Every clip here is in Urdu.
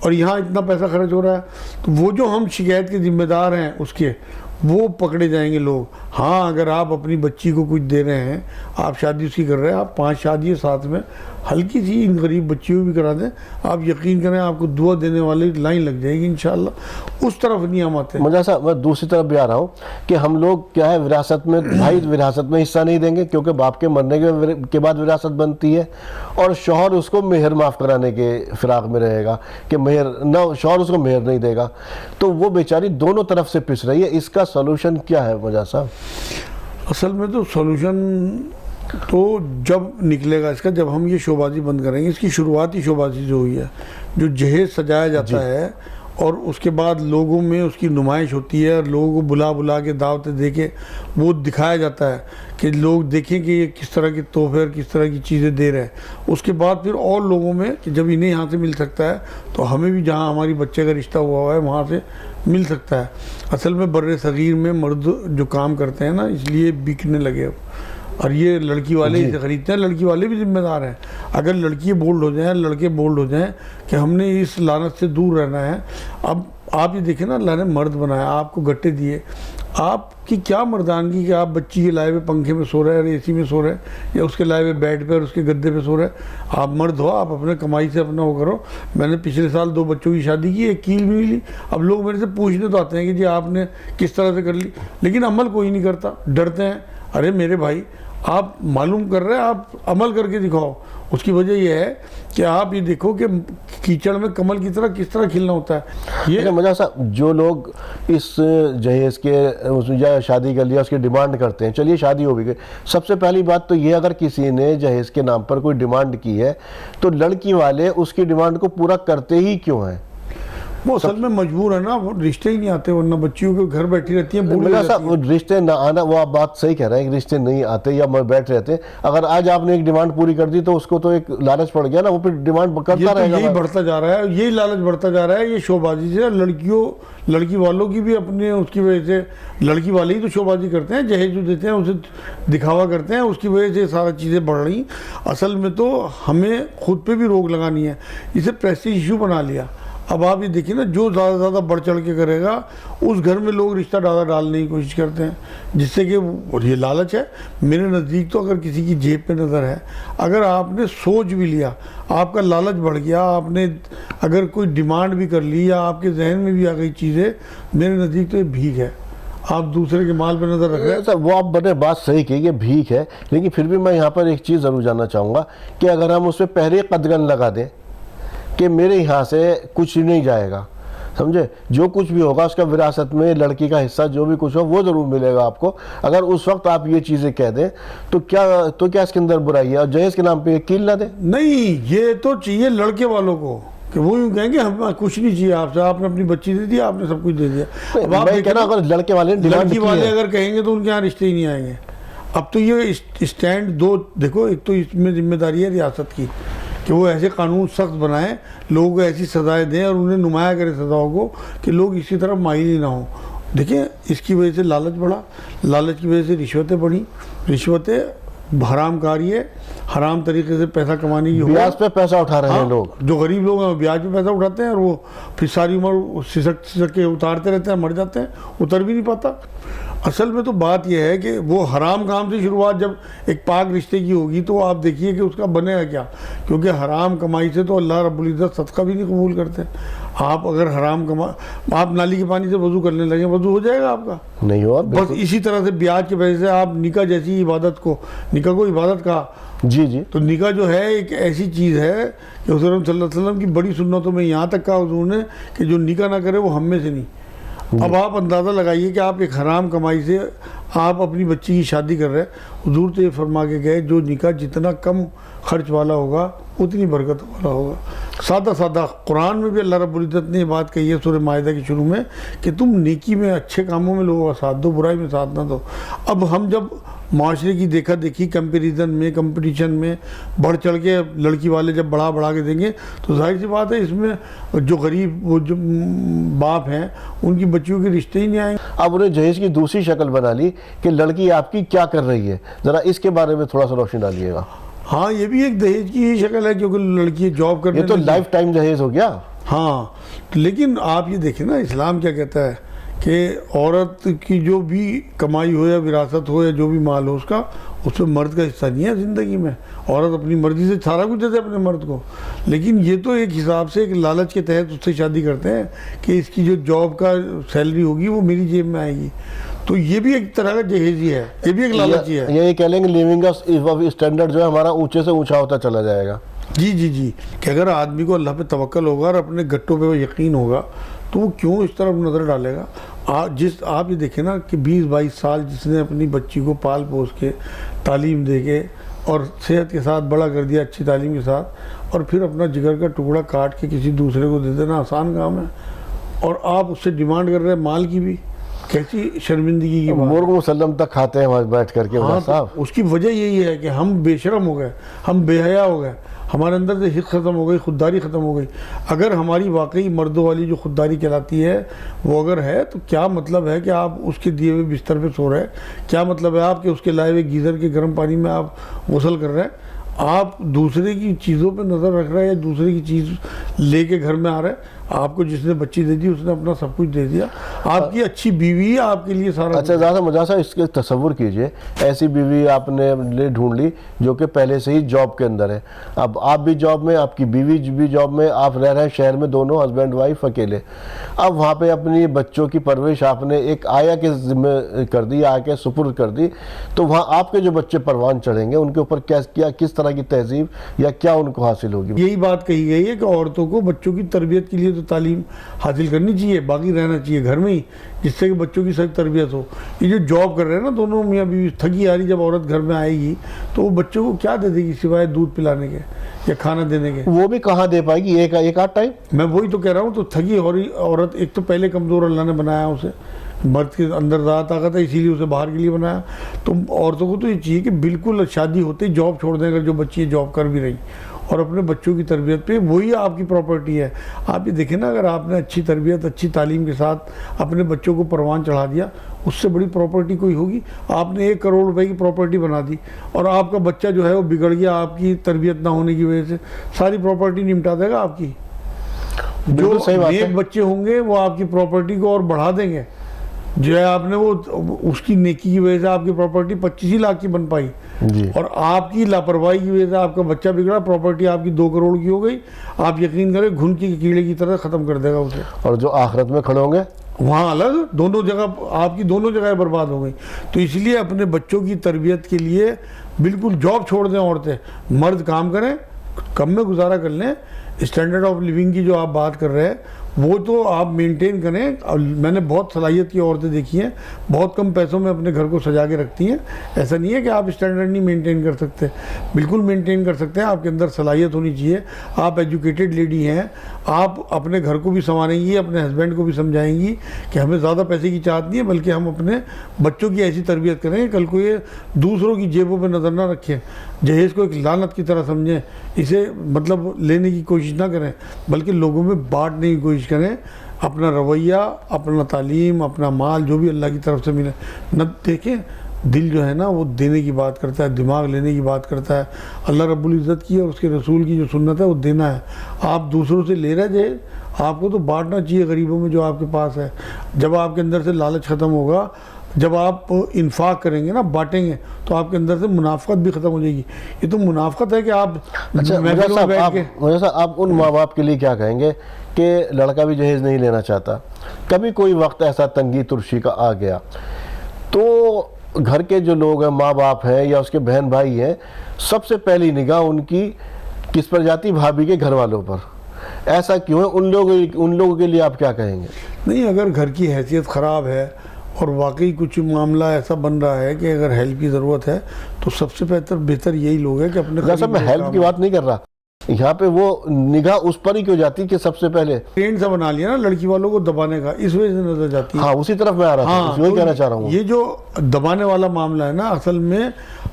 اور یہاں اتنا پیسہ خرچ ہو رہا ہے، تو وہ جو ہم شکایت کے ذمہ دار ہیں اس کے، وہ پکڑے جائیں گے لوگ۔ ہاں اگر آپ اپنی بچی کو کچھ دے رہے ہیں، آپ شادی اس کی کر رہے ہیں، آپ 5 شادی ساتھ میں ہلکی سی ان غریب بچیوں کو بھی کرا دیں، آپ یقین کریں آپ کو دعا دینے والی لائن لگ جائے گی انشاءاللہ۔ اس طرف نہیں ہم آتے۔ مجھے صاحب میں دوسری طرف بھی آ رہا ہوں کہ ہم لوگ کیا ہے وراثت میں بھائی وراثت میں حصہ نہیں دیں گے کیونکہ باپ کے مرنے کے بعد وراثت بنتی ہے، اور شوہر اس کو مہر معاف کرانے کے فراق میں رہے گا کہ مہر نہ، شوہر اس کو مہر نہیں دے گا، تو وہ بیچاری دونوں طرف سے پس رہی ہے۔ اس کا سولوشن کیا ہے مجھا صاحب؟ اصل میں تو سولوشن تو جب نکلے گا اس کا، جب ہم یہ شوبازی بند کریں گے۔ اس کی شروعاتی شوبازی جو ہوئی ہے، جو جہیز سجایا جاتا ہے اور اس کے بعد لوگوں میں اس کی نمائش ہوتی ہے، اور لوگوں کو بلا بلا کے دعوتیں دے کے وہ دکھایا جاتا ہے کہ لوگ دیکھیں کہ یہ کس طرح کے تحفے اور کس طرح کی چیزیں دے رہے ہیں۔ اس کے بعد پھر اور لوگوں میں کہ جب انہیں یہاں سے مل سکتا ہے تو ہمیں بھی جہاں ہماری بچے کا رشتہ ہوا ہے وہاں سے مل سکتا ہے۔ اصل میں بر صغیر میں مرد جو کام کرتے ہیں نا، اس لیے بکنے لگے اور یہ لڑکی والے اسے خریدتے ہیں۔ لڑکی والے بھی ذمہ دار ہیں۔ اگر لڑکی بولڈ ہو جائیں، لڑکے بولڈ ہو جائیں کہ ہم نے اس لعنت سے دور رہنا ہے۔ اب آپ یہ دیکھیں نا، اللہ نے مرد بنایا، آپ کو گٹے دیے، آپ کی کیا مردانگی کہ آپ بچی کے لائے ہوئے پنکھے میں سو رہے ہیں، اے سی میں سو رہے ہیں، یا اس کے لائے ہوئے بیڈ پہ اور اس کے گدے پہ سو رہے ہیں۔ آپ مرد ہو، آپ اپنے کمائی سے اپنا وہ کرو۔ میں نے پچھلے سال 2 بچوں کی شادی کی، ایک کیل بھی نہیں لی۔ اب لوگ میرے سے پوچھنے تو آتے ہیں کہ جی آپ نے کس طرح سے کر لی، لیکن عمل کوئی نہیں کرتا، ڈرتے ہیں۔ ارے میرے بھائی، آپ معلوم کر رہے ہیں، آپ عمل کر کے دکھاؤ۔ اس کی وجہ یہ ہے کہ آپ یہ دیکھو کہ کیچڑ میں کمل کی طرح کس طرح کھلنا ہوتا ہے۔ یہ مجھا صاحب جو لوگ اس جہیز کے یا شادی کر لیا اس کی ڈیمانڈ کرتے ہیں، چلیے شادی ہو بھی گئی، سب سے پہلی بات تو یہ، اگر کسی نے جہیز کے نام پر کوئی ڈیمانڈ کی ہے تو لڑکی والے اس کی ڈیمانڈ کو پورا کرتے ہی کیوں ہیں؟ وہ اصل میں مجبور ہے نا، وہ رشتے ہی نہیں آتے، ورنہ بچیوں کے گھر بیٹھی رہتی ہیں، بوڑھی مجھا صاحب رشتے نہ آنا، وہ آپ بات صحیح کہہ رہے ہیں کہ رشتے نہیں آتے یا بیٹھ رہتے ہیں۔ اگر آج آپ نے ایک ڈیمانڈ پوری کر دی تو اس کو تو ایک لالچ پڑ گیا نا، وہ پھر ڈیمانڈ کرتا رہے گا۔ یہی بڑھتا جا رہا ہے، یہی لالچ بڑھتا جا رہا ہے۔ یہ شوبازی سے لڑکی والوں کی بھی اپنے اس کی وجہ سے، لڑکی والے ہی تو شوبازی کرتے ہیں، جہیز جو دیتے ہیں اسے دکھاوا کرتے ہیں، اس کی وجہ سے سارا چیزیں بڑھ رہی۔ اصل میں تو ہمیں خود پہ بھی روک لگانی ہے، اسے پریسٹیج ایشو بنا لیا۔ اب آپ یہ دیکھیں نا، جو زیادہ سے زیادہ بڑھ چڑھ کے کرے گا اس گھر میں لوگ رشتہ ڈالنے کی کوشش کرتے ہیں، جس سے کہ، اور یہ لالچ ہے میرے نزدیک تو۔ اگر کسی کی جیب پہ نظر ہے، اگر آپ نے سوچ بھی لیا، آپ کا لالچ بڑھ گیا، آپ نے اگر کوئی ڈیمانڈ بھی کر لی یا آپ کے ذہن میں بھی آ گئی چیزیں، میرے نزدیک تو یہ بھیک ہے۔ آپ دوسرے کے مال پہ نظر رکھ رہے ہیں۔ وہ آپ بڑے بات صحیح کی، یہ بھیک ہے، لیکن پھر بھی میں یہاں پر ایک چیز ضرور جاننا چاہوں گا کہ اگر ہم اس پہ پہلے قدغن لگا دیں کہ میرے یہاں سے کچھ نہیں جائے گا، سمجھے، جو کچھ بھی ہوگا اس کا وراثت میں لڑکی کا حصہ جو بھی کچھ ہو وہ ضرور ملے گا آپ کو، اگر اس وقت آپ یہ چیزیں کہہ دیں تو کیا اس کے اندر برائی ہے؟ اور جہیز کے نام پہ یہ کیل نہ دیں؟ نہیں، یہ تو چاہیے لڑکے والوں کو کہ وہ یوں کہیں گے ہم کچھ نہیں چاہیے آپ سے، آپ نے اپنی بچی دے دی، آپ نے سب کچھ دے دیا۔ اب آپ میں کہہ رہا ہوں اگر لڑکے والے نے ڈیمانڈ لڑکی کی والے ہے، اگر کہیں گے تو ان کے یہاں رشتے ہی نہیں آئیں گے۔ اب تو یہ اسٹینڈ دو دیکھو، ایک تو اس میں ذمہ داری ہے ریاست کی کہ وہ ایسے قانون سخت بنائیں، لوگوں کو ایسی سزائیں دیں اور انہیں نمایاں کرے سزاؤں کو کہ لوگ اسی طرف مائل ہی نہ ہوں۔ دیکھیں اس کی وجہ سے لالچ بڑھا، لالچ کی وجہ سے رشوتیں بڑھی، رشوتیں حرام کاری ہے، حرام طریقے سے پیسہ کمانے کی بیاج پہ پیسہ اٹھا رہے ہیں لوگ، جو غریب لوگ ہیں بیاج پہ پیسہ اٹھاتے ہیں اور وہ پھر ساری عمر سسک کے اتارتے رہتے ہیں، مر جاتے ہیں، اتر بھی نہیں پاتا۔ اصل میں تو بات یہ ہے کہ وہ حرام کام سے شروعات جب ایک پاک رشتے کی ہوگی تو آپ دیکھیے کہ اس کا بنے گا کیا، کیونکہ حرام کمائی سے تو اللہ رب العزت صدقہ بھی نہیں قبول کرتے۔ آپ اگر آپ نالی کے پانی سے وضو کرنے لگیں، وضو ہو جائے گا آپ کا؟ نہیں ہوا۔ بس اسی طرح سے بیاج کے پیسے سے آپ نکاح جیسی عبادت کو، نکاح کو عبادت کہا، جی تو نکاح جو ہے ایک ایسی چیز ہے کہ حضور صلی اللہ علیہ وسلم کی بڑی سنتوں میں یہاں تک کہا حضور نے کہ جو نکاح نہ کرے وہ ہم میں سے نہیں۔ اب آپ اندازہ لگائیے کہ آپ ایک حرام کمائی سے آپ اپنی بچی کی شادی کر رہے ہیں۔ حضور تو یہ فرما کے گئے جو نکاح جتنا کم خرچ والا ہوگا اتنی برکت والا ہوگا۔ سادہ قرآن میں بھی اللہ رب العزت نے یہ بات کہی ہے سورہ مائدہ کے شروع میں کہ تم نیکی میں، اچھے کاموں میں لوگوں کا ساتھ دو، برائی میں ساتھ نہ دو۔ اب ہم جب معاشرے کی دیکھا دیکھی، کمپیریزن میں، کمپٹیشن میں بڑھ چڑھ کے لڑکی والے جب بڑھا کے دیں گے تو ظاہر سی بات ہے اس میں جو غریب وہ جو باپ ہیں ان کی بچیوں کے رشتے ہی نہیں آئیں گے۔ اب انہیں جہیز کی دوسری شکل بنا لی کہ لڑکی آپ کی کیا کر رہی ہے، ذرا اس کے بارے میں تھوڑا سا روشنی ڈالیے گا۔ ہاں یہ بھی ایک دہیج کی ہی شکل ہے، کیونکہ لڑکی جاب کرنے یہ تو لائف ٹائم جہیز ہو گیا۔ ہاں لیکن آپ یہ دیکھیں نا اسلام کیا کہتا ہے کہ عورت کی جو بھی کمائی ہو یا وراثت ہو یا جو بھی مال ہو اس پہ مرد کا حصہ نہیں ہے زندگی میں. عورت اپنی مرضی سے سارا کچھ دیتے اپنے مرد کو, لیکن یہ تو ایک حساب سے ایک لالچ کے تحت اس سے شادی کرتے ہیں کہ اس کی جو جاب کا سیلری ہوگی وہ میری جیب میں آئے گی. تو یہ بھی ایک طرح کا جہیزی ہے, یہ بھی ایک لالچی ہے. یہ کہہ لیں گے لیونگ اسٹینڈرڈ جو ہے ہمارا اونچے سے اونچا ہوتا چلا جائے گا. جی جی جی, کہ اگر آدمی کو اللہ پہ توکل ہوگا اور اپنے گٹوں پہ وہ یقین ہوگا تو وہ کیوں اس طرف نظر ڈالے گا. آپ یہ دیکھیں نا کہ 20-22 سال جس نے اپنی بچی کو پال پوس کے تعلیم دے کے اور صحت کے ساتھ بڑا کر دیا, اچھی تعلیم کے ساتھ, اور پھر اپنا جگر کا ٹکڑا کاٹ کے کسی دوسرے کو دے دینا آسان کام ہے, اور آپ اس سے ڈیمانڈ کر رہے ہیں مال کی بھی, کیسی شرمندگی کی بات. مرغ مسلم تک کھاتے ہیں وہاں بیٹھ کر کے. ہاں, اس کی وجہ یہی ہے کہ ہم بے شرم ہو گئے, ہم بے حیا ہو گئے, ہمارے اندر سے حق ختم ہو گئی, خودداری ختم ہو گئی. اگر ہماری واقعی مردوں والی جو خودداری کہلاتی ہے وہ اگر ہے تو کیا مطلب ہے کہ آپ اس کے دیے ہوئے بستر پہ سو رہے ہیں, کیا مطلب ہے آپ کہ اس کے لائے ہوئے گیزر کے گرم پانی میں آپ غسل کر رہے ہیں, آپ دوسرے کی چیزوں پہ نظر رکھ رہے ہیں یا دوسرے کی چیز لے کے گھر میں آ رہے ہیں. آپ کو جس نے بچی دے دی اس نے اپنا سب کچھ دے دیا, آپ کی اچھی بیوی ہے آپ کے لیے سارا. اچھا زیادہ مجھے اس کے تصور کیجئے, ایسی بیوی آپ نے لے ڈھونڈ لی جو کہ پہلے سے ہی جاب کے اندر ہے, اب آپ بھی جاب میں, آپ کی بیوی بھی جاب میں, آپ رہ رہے ہیں شہر میں دونوں ہسبینڈ وائف اکیلے. اب وہاں پہ اپنی بچوں کی پرورش آپ نے ایک آیا کے ذمہ کر دی, آیا کے سپرد کر دی, تو وہاں آپ کے جو بچے پروان چڑھیں گے ان کے اوپر کیا کس طرح کی تہذیب یا کیا ان کو حاصل ہوگی. یہی بات کہی گئی ہے کہ عورتوں کو بچوں کی تربیت کے لیے تعلیم حاصل کرنی چاہیے, باقی رہنا چاہیے گھر میں ہی جس سے کہ بچوں کی صحیح تربیت ہو. یہ جو جاب کر رہے ہیں نا دونوں میاں بیوی, تھکی آ رہی جب عورت گھر میں آئے گی تو وہ بچوں کو کیا دے دے گی سوائے دودھ پلانے کے یا کھانا دینے کے. وہ بھی کہاں دے پائے گی ایک آدھ ٹائم. میں وہی تو کہہ رہا ہوں, تو تھکی ہو رہی عورت, ایک تو پہلے کمزور اللہ نے بنایا اسے, مرد کے اندر زیادہ طاقت ہے اسی لیے اسے باہر کے لیے بنایا. تو عورتوں کو تو یہ چاہیے کہ بالکل شادی ہوتے ہی جاب چھوڑ دیں اگر جو بچی جاب کر بھی رہی, اور اپنے بچوں کی تربیت پہ, وہی آپ کی پراپرٹی ہے. آپ یہ دیکھیں نا, اگر آپ نے اچھی تربیت اچھی تعلیم کے ساتھ اپنے بچوں کو پروان چڑھا دیا, اس سے بڑی پراپرٹی کوئی ہوگی. آپ نے 1 کروڑ روپے کی پراپرٹی بنا دی اور آپ کا بچہ جو ہے وہ بگڑ گیا آپ کی تربیت نہ ہونے کی وجہ سے, ساری پراپرٹی نمٹا دے گا آپ کی. جو نیک بچے ہوں گے وہ آپ کی پراپرٹی کو اور بڑھا دیں گے. جو ہے آپ نے وہ اس کی نیکی کی وجہ سے آپ کی پراپرٹی 25 لاکھ کی بن پائی, اور آپ کی لاپرواہی کی وجہ سے آپ کا بچہ بگڑا, پراپرٹی آپ کی 2 کروڑ کی ہو گئی. آپ یقین کریں گھن کی کیڑے کی طرح ختم کر دے گا اسے. اور جو آخرت میں کھڑے ہوں گے وہاں الگ, دونوں جگہ آپ کی دونوں جگہیں برباد ہو گئی. تو اس لیے اپنے بچوں کی تربیت کے لیے بالکل جاب چھوڑ دیں عورتیں, مرد کام کریں, کم میں گزارا کر لیں. اسٹینڈرڈ آف لیونگ کی جو آپ بات کر رہے ہیں وہ تو آپ مینٹین کریں. میں نے بہت صلاحیت کی عورتیں دیکھی ہیں, بہت کم پیسوں میں اپنے گھر کو سجا کے رکھتی ہیں. ایسا نہیں ہے کہ آپ اسٹینڈرڈ نہیں مینٹین کر سکتے, بالکل مینٹین کر سکتے ہیں. آپ کے اندر صلاحیت ہونی چاہیے, آپ ایجوکیٹڈ لیڈی ہیں, آپ اپنے گھر کو بھی سنواریں گی, اپنے ہسبینڈ کو بھی سمجھائیں گی کہ ہمیں زیادہ پیسے کی چاہت نہیں ہے, بلکہ ہم اپنے بچوں کی ایسی تربیت کریں کل کو یہ دوسروں کی جیبوں پہ نظر نہ رکھیں, جہیز کو ایک لعنت کی طرح سمجھیں, اسے مطلب لینے کی کوشش نہ کریں بلکہ لوگوں میں بانٹنے کی کوشش کریں. اپنا رویہ, اپنا تعلیم, اپنا مال جو بھی اللہ کی طرف سے ملے نہ دیکھیں. دل جو ہے نا وہ دینے کی بات کرتا ہے, دماغ لینے کی بات کرتا ہے. اللہ رب العزت کی اور اس کے رسول کی جو سنت ہے وہ دینا ہے. آپ دوسروں سے لے رہے تھے, آپ کو تو بانٹنا چاہیے غریبوں میں جو آپ کے پاس ہے. جب آپ کے اندر سے لالچ ختم ہوگا, جب آپ انفاق کریں گے نا, بانٹیں گے, تو آپ کے اندر سے منافقت بھی ختم ہو جائے گی. یہ تو منافقت ہے کہ آپ آپ ان ماں باپ کے لیے کیا کہیں گے کہ لڑکا بھی جہیز نہیں لینا چاہتا, کبھی کوئی وقت ایسا تنگی ترشی کا آ گیا تو گھر کے جو لوگ ہیں, ماں باپ ہیں یا اس کے بہن بھائی ہیں, سب سے پہلی نگاہ ان کی کس پر جاتی؟ بھابھی کے گھر والوں پر. ایسا کیوں ہے؟ ان لوگوں کے لیے آپ کیا کہیں گے؟ نہیں, اگر گھر کی حیثیت خراب ہے اور واقعی کچھ معاملہ ایسا بن رہا ہے کہ اگر ہیلپ کی ضرورت ہے تو سب سے بہتر یہی لوگ ہیں کہ اپنے صاحب میں ہیلپ کی بات نہیں کر رہا, یہاں پہ وہ نگاہ اس پر ہی کیوں جاتی کہ سب سے پہلے ٹرینڈ سا بنا لیا نا لڑکی والوں کو دبانے کا, اس وجہ سے نظر جاتی ہے. ہاں اسی طرف میں آ رہا تھا, وہی کہنا چاہ رہا ہوں. یہ جو دبانے والا معاملہ ہے نا, اصل میں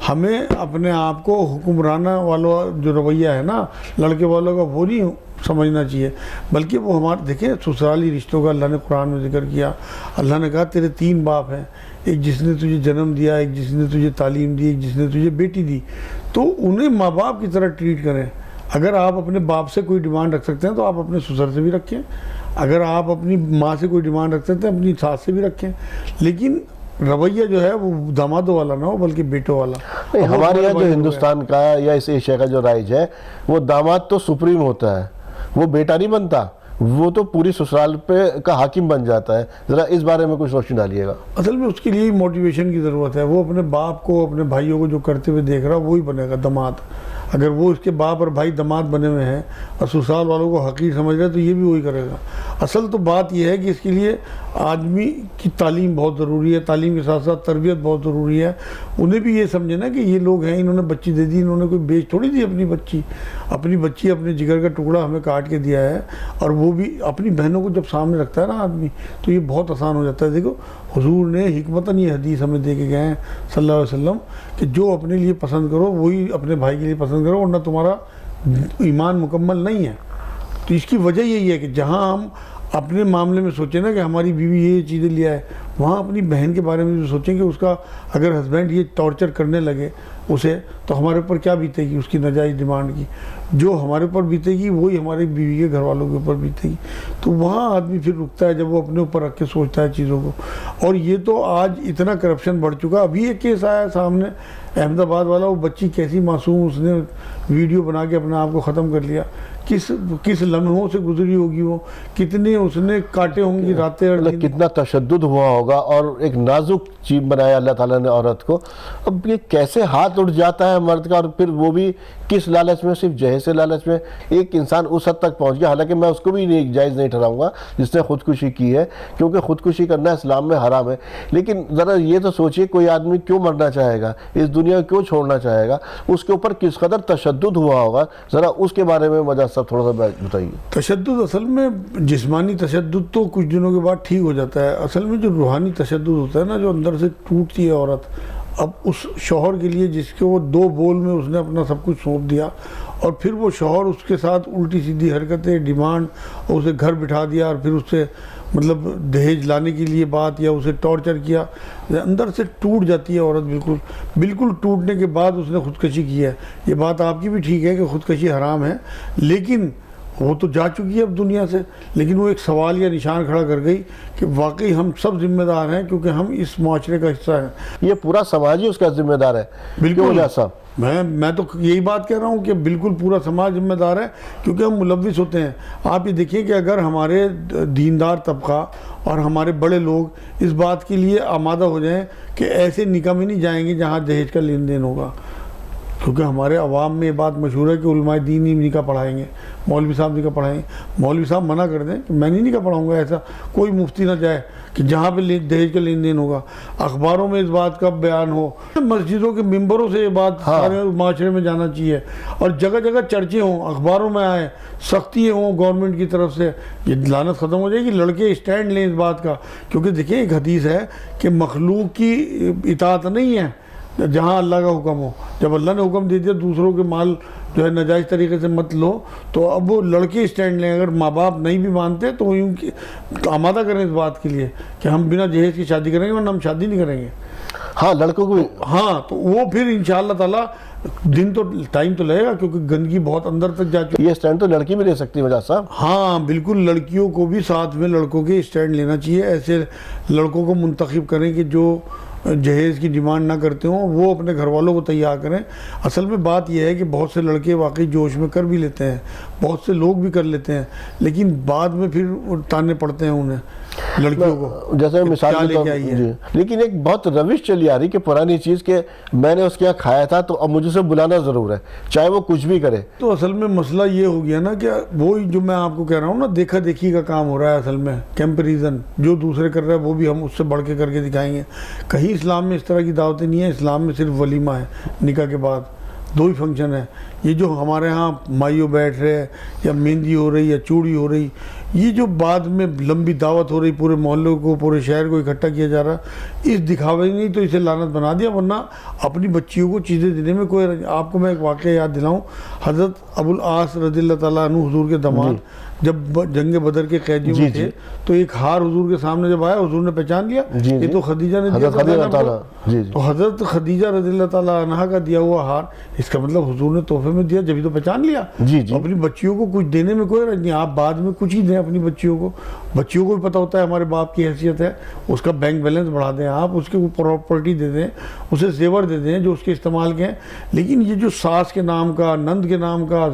ہمیں اپنے آپ کو حکمرانہ والا جو رویہ ہے نا لڑکے والوں کا وہ نہیں سمجھنا چاہیے, بلکہ وہ ہمارے دیکھیں سسرالی رشتوں کا اللہ نے قرآن میں ذکر کیا. اللہ نے کہا تیرے 3 باپ ہیں, ایک جس نے تجھے جنم دیا, ایک جس نے تجھے تعلیم دی, ایک جس نے تجھے بیٹی دی, تو انہیں ماں باپ کی طرح ٹریٹ کریں. اگر آپ اپنے باپ سے کوئی ڈیمانڈ رکھ سکتے ہیں تو آپ اپنے سسر سے بھی رکھیں، اگر آپ اپنی ماں سے کوئی ڈیمانڈ رکھ سکتے ہیں اپنی ساس سے بھی رکھیں، لیکن رویہ جو ہے وہ دامادوں والا نہ ہو بلکہ بیٹوں والا۔ نہیں، ہمارے یہاں جو ہندوستان کا یا اس ایشیا کا جو رائج ہے وہ داماد تو سپریم ہوتا ہے، وہ بیٹا نہیں بنتا، وہ تو پوری سسرال پہ کا حاکم بن جاتا ہے۔ ذرا اس بارے میں کچھ روشنی ڈالیے گا۔ اصل میں اس کے لیے موٹیویشن کی ضرورت ہے، وہ اپنے باپ کو اپنے بھائیوں کو جو کرتے ہوئے دیکھ رہا وہی بنے گا داماد۔ اگر وہ اس کے باپ اور بھائی داماد بنے ہوئے ہیں اور سسرال والوں کو حقیر سمجھ رہے ہیں تو یہ بھی وہی کرے گا۔ اصل تو بات یہ ہے کہ اس کے لیے آدمی کی تعلیم بہت ضروری ہے، تعلیم کے ساتھ ساتھ تربیت بہت ضروری ہے۔ انہیں بھی یہ سمجھے نا کہ یہ لوگ ہیں، انہوں نے بچی دے دی، انہوں نے کوئی بیچ تھوڑی دی اپنی بچی اپنے جگر کا ٹکڑا ہمیں کاٹ کے دیا ہے، اور وہ بھی اپنی بہنوں کو جب سامنے رکھتا ہے نا آدمی تو یہ بہت آسان ہو جاتا ہے۔ دیکھو حضور نے حکمتاً یہ حدیث ہمیں دے کے گئے ہیں صلی اللہ علیہ وسلم کہ جو اپنے لیے پسند کرو وہی اپنے بھائی کے لیے پسند کرو، ورنہ تمہارا ایمان مکمل نہیں ہے۔ تو اس کی وجہ یہی ہے کہ جہاں ہم اپنے معاملے میں سوچیں نا کہ ہماری بیوی یہ چیزیں لیا ہے، وہاں اپنی بہن کے بارے میں بھی سوچیں کہ اس کا اگر ہسبینڈ یہ ٹارچر کرنے لگے اسے تو ہمارے اوپر کیا بیتے گی، اس کی ناجائز ڈیمانڈ کی جو ہمارے اوپر بیتے گی وہی ہماری بیوی کے گھر والوں کے اوپر بیتے گی۔ تو وہاں آدمی پھر رکتا ہے جب وہ اپنے اوپر رکھ کے سوچتا ہے چیزوں کو۔ اور یہ تو آج اتنا کرپشن بڑھ چکا، ابھی ایک کیس آیا ہے سامنے احمد آباد والا، وہ بچی کیسی معصوم، اس نے ویڈیو بنا کے اپنے آپ کو ختم کر لیا۔ کس لمحوں سے گزری ہوگی، وہ کتنے اس نے کاٹے ہوں گی راتیں اور دن۔ کتنا تشدد ہوا ہوگا، اور ایک نازک چیز بنایا اللہ تعالیٰ نے عورت کو۔ اب یہ کیسے ہاتھ اٹھ جاتا ہے مرد کا، اور پھر وہ بھی کس لالچ میں، صرف جہیز سے لالچ میں ایک انسان اس حد تک پہنچ گیا۔ حالانکہ میں اس کو بھی جائز نہیں ٹھہراؤں گا جس نے خودکشی کی ہے، کیونکہ خودکشی کرنا اسلام میں حرام ہے۔ لیکن ذرا یہ تو سوچئے کوئی آدمی کیوں مرنا چاہے گا، اس دنیا کو کیوں چھوڑنا چاہے گا، اس کے اوپر کس قدر تشدد ہوا ہوگا، ذرا اس کے بارے میں مجھے سب تھوڑا سا بتائیے۔ تشدد اصل میں جسمانی تشدد تو کچھ دنوں کے بعد ٹھیک ہو جاتا ہے، اصل میں جو روحانی تشدد ہوتا ہے نا، جو اندر سے ٹوٹتی ہے عورت، اب اس شوہر کے لیے جس کو 2 بول میں اس نے اپنا سب کچھ سونپ دیا، اور پھر وہ شوہر اس کے ساتھ الٹی سیدھی حرکتیں، ڈیمانڈ، اور اسے گھر بٹھا دیا، اور پھر اس سے مطلب دہیج لانے کے لیے بات، یا اسے ٹارچر کیا، اندر سے ٹوٹ جاتی ہے عورت۔ بالکل ٹوٹنے کے بعد اس نے خودکشی کی ہے۔ یہ بات آپ کی بھی ٹھیک ہے کہ خودکشی حرام ہے، لیکن وہ تو جا چکی ہے اب دنیا سے، لیکن وہ ایک سوال یا نشان کھڑا کر گئی کہ واقعی ہم سب ذمہ دار ہیں، کیونکہ ہم اس معاشرے کا حصہ ہیں۔ یہ پورا سماج ہی اس کا ذمہ دار ہے۔ بالکل صاحب میں تو یہی بات کہہ رہا ہوں کہ بالکل پورا سماج ذمہ دار ہے، کیونکہ ہم ملوث ہوتے ہیں۔ آپ یہ دیکھیں کہ اگر ہمارے دیندار طبقہ اور ہمارے بڑے لوگ اس بات کے لیے آمادہ ہو جائیں کہ ایسے نکاح میں نہیں جائیں گے جہاں دہیج کا لین دین ہوگا، کیونکہ ہمارے عوام میں یہ بات مشہور ہے کہ علماء دین ہی نکاح پڑھائیں گے، مولوی صاحب نکاح پڑھائیں گے۔ مولوی صاحب منع کر دیں کہ میں نہیں نکاح پڑھاؤں گا، ایسا کوئی مفتی نہ جائے کہ جہاں پہ دہیج کا لین دین ہوگا۔ اخباروں میں اس بات کا بیان ہو، مسجدوں کے ممبروں سے یہ بات سارے معاشرے میں جانا چاہیے، اور جگہ جگہ چرچے ہوں، اخباروں میں آئے، سختی ہوں گورنمنٹ کی طرف سے، یہ لعنت ختم ہو جائے گی۔ لڑکے اسٹینڈ لیں اس بات کا، کیونکہ دیکھیں ایک حدیث ہے کہ مخلوق کی اطاعت نہیں ہے جہاں اللہ کا حکم ہو۔ جب اللہ نے حکم دے دیا دوسروں کے مال جو ہے ناجائز طریقے سے مت لو، تو اب وہ لڑکے اسٹینڈ لیں۔ اگر ماں باپ نہیں بھی مانتے تو آمادہ کریں اس بات کے لیے کہ ہم بنا جہیز کی شادی کریں گے، ورنہ ہم شادی نہیں کریں گے۔ ہاں لڑکوں کو ہاں تو وہ پھر انشاءاللہ تعالیٰ ٹائم تو لگے گا، کیونکہ گندگی بہت اندر تک جا چکی ہے۔ یہ اسٹینڈ تو لڑکی بھی لے سکتی ہے صاحب۔ ہاں بالکل، لڑکیوں کو بھی ساتھ میں لڑکوں کے اسٹینڈ لینا چاہیے۔ ایسے لڑکوں کو منتخب کریں کہ جو جہیز کی ڈیمانڈ نہ کرتے ہوں، وہ اپنے گھر والوں کو تیار کریں۔ اصل میں بات یہ ہے کہ بہت سے لڑکے واقعی جوش میں کر بھی لیتے ہیں، بہت سے لوگ بھی کر لیتے ہیں، لیکن بعد میں پھر تانے پڑتے ہیں انہیں لڑکیوں کو، جیسے مثال کیا لے کے آئی ہے۔ جی، لیکن ایک بہت روش چلی آ رہی کہ پرانی چیز کہ میں نے اس کے یہاں کھایا تھا تو اب مجھے اسے بلانا ضرور ہے، چاہے وہ کچھ بھی کرے۔ تو اصل میں مسئلہ یہ ہو گیا نا کہ وہی جو میں آپ کو کہہ رہا ہوں نا، دیکھا دیکھی کا کام ہو رہا ہے اصل میں، کیمپریزن، جو دوسرے کر رہے ہیں وہ بھی ہم اس سے بڑھ کے کر کے دکھائیں گے۔ کہیں اسلام میں اس طرح کی دعوتیں نہیں ہیں، اسلام میں صرف ولیمہ ہے، نکاح کے بعد 2 ہی فنکشن ہے۔ یہ جو ہمارے ہاں مائیوں بیٹھ رہے یا مہندی ہو رہی یا چوڑی ہو رہی، یہ جو بعد میں لمبی دعوت ہو رہی، پورے محلے کو، پورے شہر کو اکٹھا کیا جا رہا، اس دکھاوے نے تو اسے لعنت بنا دیا، ورنہ اپنی بچیوں کو چیزیں دینے میں کوئی آپ کو میں ایک واقعہ یاد دلاؤں، حضرت ابو العاص رضی اللہ تعالیٰ عنہ حضور کے داماد جب جنگ بدر کے قیدیوں میں تھے تو ایک ہار حضور کے سامنے جب آیا، حضور نے پہچان لیا یہ تو خدیجہ نے دیا تھا، تو حضرت خدیجہ رضی اللہ تعالیٰ عنہ کا دیا ہوا ہار، اس کا مطلب حضور نے تحفے میں دیا، جبھی تو پہچان لیا۔ اپنی بچیوں کو کچھ دینے میں کوئی رنج نہیں، آپ بعد میں کچھ ہی دیں اپنی بچیوں کو بھی پتہ ہوتا ہے ہمارے باپ کی حیثیت ہے، اس کا بینک بیلنس بڑھا دیں، آپ اس کے پراپرٹی دے دیں، اسے زیور دے دیں جو اس کے استعمال کے ہیں۔ لیکن یہ جو ساس کے نام کا، نند کے نام کا،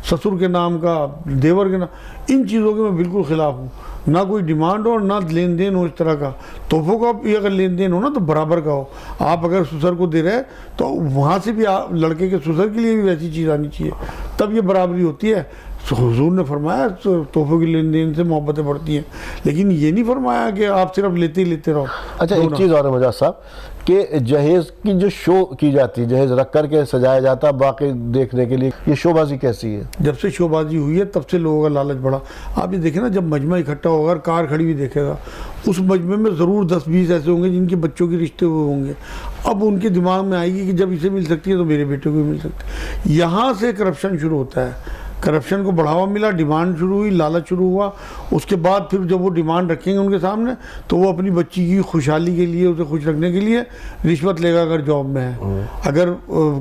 سسر کے نام کا، دیور کے نام، ان چیزوں کے میں بالکل خلاف ہوں، نہ کوئی ڈیمانڈ ہو اور نہ لین دین ہو اس طرح کا۔ تحفوں کا بھی اگر لین دین ہو نا تو برابر کا ہو، آپ اگر سسر کو دے رہے تو وہاں سے بھی لڑکے کے سسر کے لیے بھی ویسی چیز آنی چاہیے، تب یہ برابری ہوتی ہے۔ حضور نے فرمایا تحفوں کی لین دین سے محبتیں بڑھتی ہیں، لیکن یہ نہیں فرمایا کہ آپ صرف لیتے ہی لیتے رہو۔ اچھا ایک چیز اور ہے مجاز صاحب کہ جہیز کی جو شو کی جاتی ہے، جہیز رکھ کر کے سجایا جاتا ہے باقی دیکھنے کے لیے، یہ شو بازی کیسی ہے؟ جب سے شو بازی ہوئی ہے تب سے لوگوں کا لالچ بڑھا۔ آپ یہ دیکھیں نا، جب مجمع اکٹھا ہوگا اور کار کھڑی ہوئی دیکھے گا، اس مجمع میں ضرور 10-20 ایسے ہوں گے جن کے بچوں کے رشتے ہوئے ہوں گے۔ اب ان کے دماغ میں آئے گی کہ جب اسے مل سکتی ہے تو میرے بیٹے کو بھی مل سکتی ہے۔ یہاں سے کرپشن شروع ہوتا ہے، کرپشن کو بڑھاوا ملا، ڈیمانڈ شروع ہوئی، لالچ شروع ہوا۔ اس کے بعد پھر جب وہ ڈیمانڈ رکھیں گے ان کے سامنے تو وہ اپنی بچی کی خوشحالی کے لیے، اسے خوش رکھنے کے لیے رشوت لے گا اگر جاب میں ہے، اگر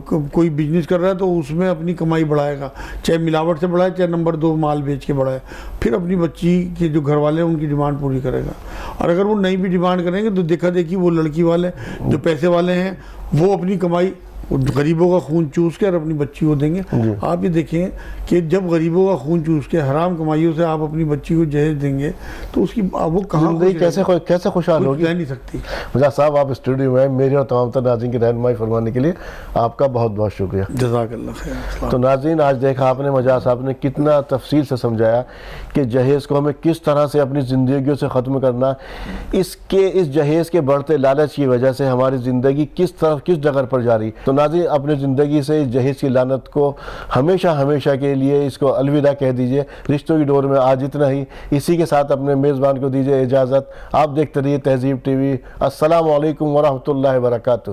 کوئی بزنس کر رہا ہے تو اس میں اپنی کمائی بڑھائے گا، چاہے ملاوٹ سے بڑھائے چاہے نمبر 2 مال بیچ کے بڑھائے، پھر اپنی بچی کے جو گھر والے ہیں ان کی ڈیمانڈ پوری کرے گا۔ اور اگر وہ نہیں بھی ڈیمانڈ کریں گے تو دیکھا دیکھی وہ لڑکی والے جو پیسے والے ہیں وہ اپنی کمائی غریبوں کا خون چوس کے اور اپنی بچی کو دیں گے۔ آپ یہ دیکھیں کہ جب غریبوں کا خون چوس کے حرام کمائیوں سے آپ اپنی بچی کو جہیز دیں گے تو اس کی وہ کہاں کیسے خوشحال ہوگی؟ رہ نہیں سکتی۔ مجاز صاحب آپ اسٹوڈیو میں میری اور تمام تر ناظرین کی رہنمائی فرمانے کے لیے آپ کا بہت بہت شکریہ۔ جزاک اللہ خیر۔ تو ناظرین آج دیکھا آپ نے مجاز صاحب نے کتنا تفصیل سے سمجھایا کہ جہیز کو ہمیں کس طرح سے اپنی زندگیوں سے ختم کرنا، اس جہیز کے بڑھتے لالچ کی وجہ سے ہماری زندگی کس ڈگر پر جا رہی۔ تو ناظرین اپنی زندگی سے اس جہیز کی لعنت کو ہمیشہ کے لیے اس کو الوداع کہہ دیجئے۔ رشتوں کی ڈور میں آج اتنا ہی، اسی کے ساتھ اپنے میزبان کو دیجئے اجازت۔ آپ دیکھتے رہیے تہذیب ٹی وی۔ السلام علیکم ورحمۃ اللہ وبرکاتہ۔